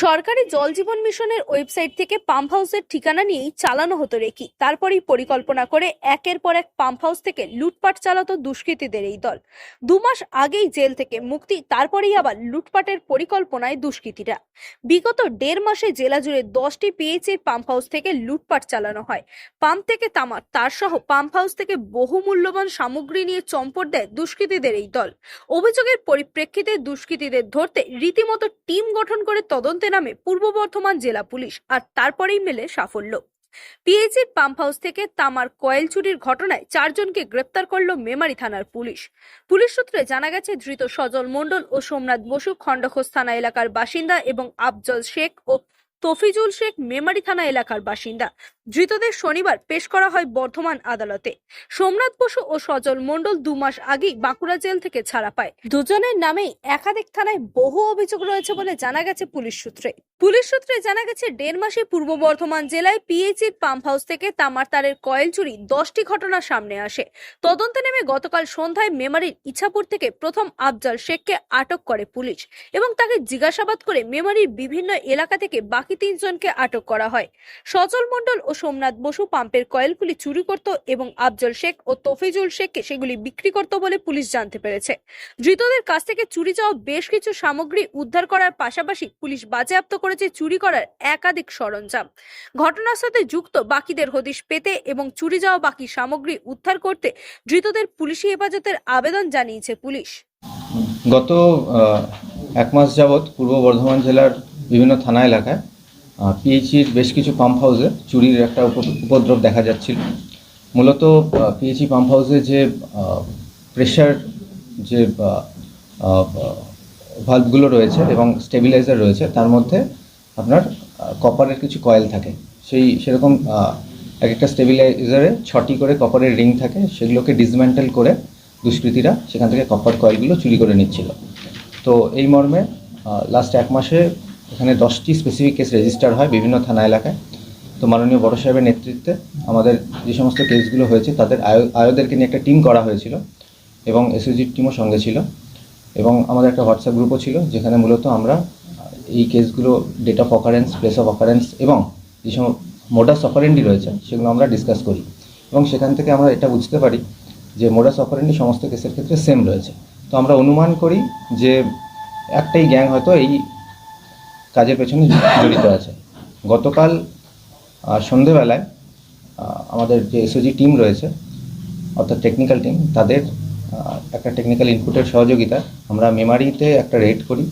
সরকারি জল জীবন মিশনের ওয়েবসাইট থেকে পাম্প হাউসের ঠিকানা নিয়েই চালানো হতো রেকি। তারপরেই পরিকল্পনা করে একের পর এক পাম্প হাউস থেকে লুটপাট চালাতো দুষ্কৃতীদের এই দল। 2 মাস আগেই জেল থেকে মুক্তি, তারপরেই আবার লুটপাটের পরিকল্পনায় দুষ্কৃতীরা। বিগত 1.5 মাসে জেলা জুড়ে 10টি পিএইচির পাম্প হাউস থেকে লুটপাট চালানো হয়। পাম্প থেকে তামার তার সহ পাম্প হাউস থেকে বহু মূল্যবান সামগ্রী নিয়ে চম্পট দেয় দুষ্কৃতীদের এই দল। অভিযোগের পরিপ্রেক্ষিতে দুষ্কৃতীদের ধরতে রীতিমতো টিম গঠন করে তদন্তে নামে পূর্ব বর্ধমান জেলা পুলিশ, আর তারপরেই মেলে সাফল্য। পিএইচির পাম্প হাউস থেকে তামার কয়েল চুরির ঘটনায় 4 জনকে গ্রেপ্তার করলো মেমারি থানার পুলিশ। পুলিশ সূত্রে জানা গেছে, ধৃত সজল মণ্ডল ও সোমনাথ বসু খণ্ডঘোষ থানা এলাকার বাসিন্দা এবং আফজল শেখ ও তফিজুল শেখ মেমারি থানা এলাকার বাসিন্দা। ধৃতদের শনিবার পেশ করা হয় বর্ধমান আদালতে। সোমনাথ বসু ও সজল মণ্ডল 2 মাস আগেই বাঁকুড়া জেল থেকে ছাড়া পায়। দুজনের নামেই একাধিক থানায় বহু অভিযোগ রয়েছে বলে জানা গেছে পুলিশ সূত্রে জানা গেছে, 1.5 মাসে পূর্ব বর্ধমান জেলায় পিএইচির পাম্প হাউস থেকে তামার তারের কয়েল চুরি 10টি ঘটনা সামনে আসে। তদন্তে নেমে গতকাল সন্ধ্যায় মেমারির ইছাপুর থেকে প্রথম আফজল শেখকে আটক করে পুলিশ এবং তাকে জিজ্ঞাসাবাদ করে মেমারির বিভিন্ন এলাকা থেকে বাকি 3 জনকে আটক করা হয়। সজল মণ্ডল ও সোমনাথ বসু পাম্পের কয়েলগুলি চুরি করত এবং আফজল শেখ ও তফিজুল শেখকে সেগুলি বিক্রি করত বলে পুলিশ জানতে পেরেছে। ধৃতদের কাছ থেকে চুরি যাওয়া বেশ কিছু সামগ্রী উদ্ধার করার পাশাপাশি পুলিশ বাজেয়াপ্ত করেছে চুরি করার একাধিক সরঞ্জাম। ঘটনার সাথে যুক্ত বাকিদের হদিশ পেতে এবং চুরি যাওয়া বাকি সামগ্রী উদ্ধার করতে ধৃতদের পুলিশি হেফাজতের আবেদন জানিয়েছে পুলিশ। গত 1 মাস যাবৎ পূর্ব বর্ধমান জেলার বিভিন্ন থানা এলাকায় পিএইচির বেশ কিছু পাম্প হাউসে চুরির একটা উপদ্রব দেখা যাচ্ছিল। মূলত পিএইচি পাম্প হাউসে যে প্রেশার যে ভালভগুলো রয়েছে এবং স্টেবিলাইজার রয়েছে, তার মধ্যে আপনার কপারের কিছু কয়েল থাকে। সেরকম এক একটা স্টেবিলাইজারে 6টি করে কপারের রিং থাকে। সেগুলোকে ডিসম্যান্টেল করে দুষ্কৃতীরা সেখান থেকে কপার কয়েলগুলো চুরি করে নিচ্ছিল। তো এই মর্মে লাস্ট 1 মাসে এখানে 10টি স্পেসিফিক কেস রেজিস্টার হয় বিভিন্ন থানা এলাকায়। তো মাননীয় বড় সাহেবের নেতৃত্বে আমাদের যে সমস্ত কেসগুলো হয়েছে তাদের আয়োদেরকে নিয়ে একটা টিম করা হয়েছিল এবং এসওজির টিমও সঙ্গে ছিল এবং আমাদের একটা হোয়াটসঅ্যাপ গ্রুপও ছিল, যেখানে মূলত আমরা এই কেসগুলো date of occurrence, place of occurrence এবং যে সমস্ত মোডাস অপারেন্ডি রয়েছে সেগুলো আমরা ডিসকাস করি এবং সেখান থেকে আমরা এটা বুঝতে পারি যে মোডাস অপারেন্ডি সমস্ত কেসের ক্ষেত্রে সেম রয়েছে। তো আমরা অনুমান করি যে একটাই গ্যাং হয়তো এই কাজের পেছনে জড়িত আছে। গতকাল সন্ধেবেলায় আমাদের যে এসওজি টিম রয়েছে, অর্থাৎ টেকনিক্যাল টিম, তাদের একটা টেকনিক্যাল ইনপুটের সহযোগিতায় আমরা মেমারিতে একটা রেড করি।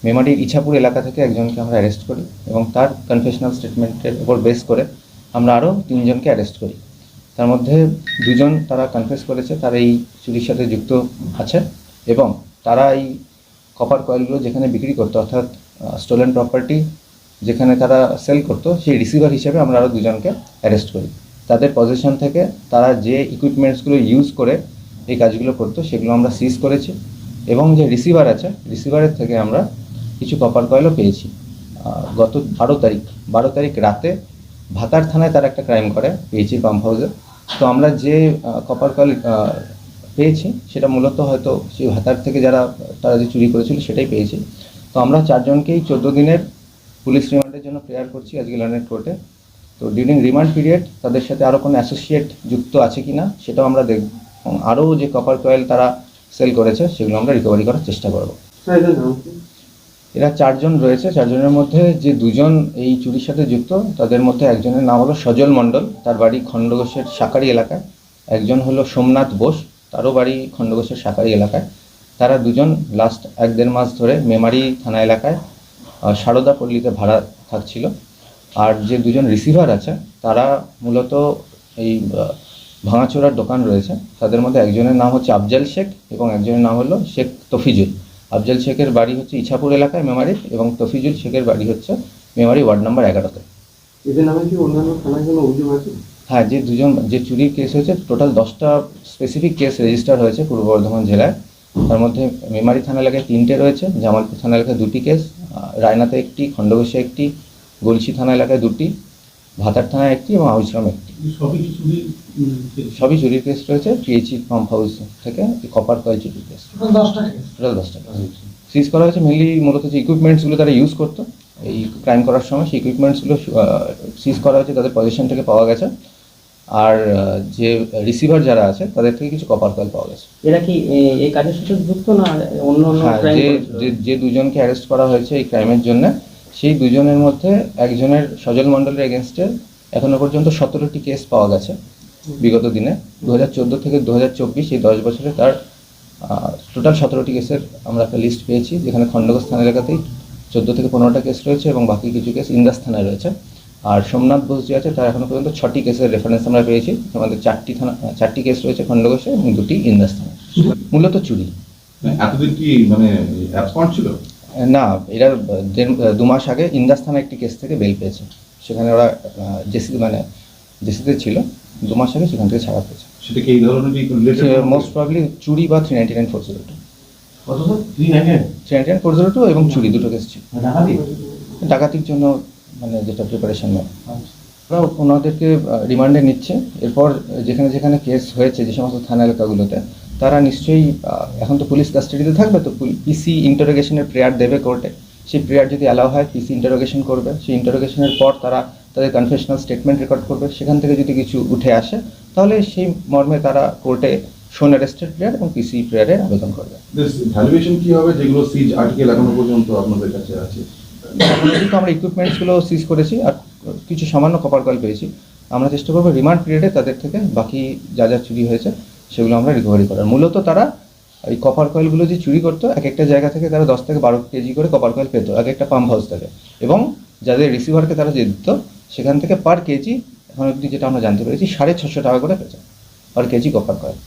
মেমারির ইছাপুর এলাকা থেকে একজনকে আমরা অ্যারেস্ট করি এবং তার কনফেশনাল স্টেটমেন্টের উপর বেস করে আমরা আরও 3 জনকে অ্যারেস্ট করি। তার মধ্যে 2 জন তারা কনফেস করেছে তারা এই চুরির সাথে যুক্ত আছে এবং তারা এই কপার কয়েলগুলো যেখানে বিক্রি করতো, অর্থাৎ স্টোলেন প্রপার্টি যেখানে তারা সেল করতো, সেই রিসিভার হিসেবে আমরা আরও 2 জনকে অ্যারেস্ট করি। তাদের পজিশন থেকে তারা যে ইকুইপমেন্টসগুলো ইউজ করে এই কাজগুলো করতো সেগুলো আমরা সিজ করেছি এবং যে রিসিভার আছে, রিসিভারের থেকে আমরা কিছু কপার কয়েলও পেয়েছি। গত 12 তারিখ রাতে ভাতার থানায় তারা একটা ক্রাইম করে পিএইচি পাম্প হাউসে। তো আমরা যে কপার কয়েল পেয়েছি সেটা মূলত হয়তো সেই ভাতার থেকে তারা যে চুরি করেছিল সেটাই পেয়েছি। তো আমরা 4 জনকেই 14 দিনের পুলিশ রিমান্ডের জন্য প্রেয়ার করছি আজকে লন্ডন কোর্টে। তো ডিউরিং রিমান্ড পিরিয়ড তাদের সাথে আরও কোনো অ্যাসোসিয়েট যুক্ত আছে কি না সেটাও আমরা দেখব এবং আরও যে কপার কয়েল তারা সেল করেছে সেগুলো আমরা রিকভারি করার চেষ্টা করব। এরা 4 জন রয়েছে। 4 জনের মধ্যে যে 2 জন এই চুরির সাথে যুক্ত, তাদের মধ্যে একজনের নাম হলো সজল মণ্ডল, তার বাড়ি খণ্ডঘোষের সাকারি এলাকায়। একজন হলো সোমনাথ বোস, তারও বাড়ি খণ্ডঘোষের সাকারি এলাকায়। তারা 2 জন লাস্ট 1-1.5 মাস ধরে মেমারি থানা এলাকায় সারদা পল্লীতে ভাড়া থাকছিল। আর যে 2 জন রিসিভার আছে তারা মূলত এই ভাঙাচোরার দোকান রয়েছে, তাদের মধ্যে একজনের নাম হচ্ছে আফজল শেখ এবং একজনের নাম হলো শেখ তফিজুল। আফজল শেখের বাড়ি হচ্ছে ইছাপুর এলাকায় মেমারি এবং তফিজুল শেখের বাড়ি হচ্ছে মেমারি ওয়ার্ড নাম্বার 11-তে। এদের নামে কি অন্যান্য থানায় কোনো অভিযোগ আছে? হ্যাঁ, যে 2 জন যে চুরির কেস হয়েছে, টোটাল 10টা স্পেসিফিক কেস রেজিস্টার হয়েছে পূর্ব বর্ধমান জেলায়। তার মধ্যে মেমারি থানা এলাকায় 3টে রয়েছে, জামালপুর থানা এলাকায় 2টি কেস, রায়নাতে 1টি, খণ্ডঘোষে 1টি, গলসি থানা এলাকায় 2টি, ভাতার থানায় 1টি এবং আউসগ্রামে 1টি। সবই চুরির কেস রয়েছে পিএইচি পাম্প হাউস থেকে কপার কয়েল চুরির কেস। টোটাল 10টা কেস সিজ করা হয়েছে। মূলত যে ইকুইপমেন্টসগুলো তারা ইউজ করতো এই ক্রাইম করার সময় সেই ইকুইপমেন্টসগুলো সিজ করা হয়েছে, তাদের পজিশন থেকে পাওয়া গেছে। আর যে রিসিভার যারা আছে তাদের থেকে কিছু কপার কয়েল পাওয়া গেছে। এরা কি এই কাজের সাথে যুক্ত না অন্য অন্য হ্যাঁ, ক্রাইম যে দুজনকে অ্যারেস্ট করা হয়েছে এই ক্রাইমের জন্য, সেই দুজনের মধ্যে একজনের সজল মণ্ডলের এগেনস্টে এখনো পর্যন্ত 17টি কেস পাওয়া গেছে বিগত দিনে। 2014 থেকে 2024 এই 10 বছরে তার টোটাল 17টি কেসের আমরা একটা লিস্ট পেয়েছি, যেখানে খণ্ডঘোষ থানা এলাকাতেই 14 থেকে 15টা কেস রয়েছে এবং বাকি কিছু কেস ইন্দাস থানায় রয়েছে। আর সোমনাথ বোস যে আছে তার এখনো পর্যন্ত 6টি কেসের রেফারেন্স আমরা পেয়েছি। আমাদের 4টি কেস রয়েছে খণ্ডঘোষে এবং 2টি ইন্দাস থানায়। মূলত চুরি। এতদিন কি মানে অ্যাবসকন্ড ছিল? না, এরা 2 মাস আগে ইন্দাস থানা একটি কেস থেকে বেল পেয়েছে। সেখানে ওরা জেসিতে ছিল, 2 মাস আগে সেখান থেকে ছাড়া পেয়েছে। সেটা কি এই ধরনেরই রিলেটেড? মোস্ট প্রবাবলি চুরি বা 399/402। কত স্যার? 399/402 এবং চুরি দুটো কেস ছিল। ডাকাতি? ডাকাতির জন্য মানে যেটা প্রিপারেশন নেয়, ওরা ওনাদেরকে রিমান্ডে নিচ্ছে। এরপর যেখানে যেখানে কেস হয়েছে যে সমস্ত থানা এলাকাগুলোতে, তারা নিশ্চয়ই এখন তো পুলিশ কাস্টাডিতে থাকবে, তো পিসি ইন্টারোগেশনের প্রেয়ার দেবে কোর্টে। সেই প্রেয়ার যদি অ্যালাউ হয়, পিসি ইন্টারোগেশন করবে। সেই ইন্টারোগেশনের পর তারা তাদের কনফেশনাল স্টেটমেন্ট রেকর্ড করবে। সেখান থেকে যদি কিছু উঠে আসে, তাহলে সেই মর্মে তারা কোর্টে শোন অ্যারেস্টেড প্রেয়ার এবং পিসি প্রেয়ারের আবেদন করবে। ভ্যালুয়েশন কি হবে যেগুলো সিজ আর্টিকেল এখনো পর্যন্ত আপনাদের কাছে আছে? এখন কিন্তু আমরা ইকুইপমেন্টসগুলো সিজ করেছি আর কিছু সামান্য কপার কয়েল পেয়েছি। আমরা চেষ্টা করবো রিমান্ড পিরিয়ডে তাদের থেকে বাকি যা যা চুরি হয়েছে সেগুলো আমরা রিকভারি করার। মূলত তারা এই কপার কয়েলগুলো যে চুরি করতো, এক একটা জায়গা থেকে তারা 10 থেকে 12 কেজি করে কপার কয়েল পেতো এক একটা পাম্প হাউস থেকে, এবং যাদের রিসিভারকে তারা যে দিত সেখান থেকে পার কেজি এখন অবধি যেটা আমরা জানতে পেরেছি 650 টাকা করে পেয়েছে পার কেজি কপার কয়েল।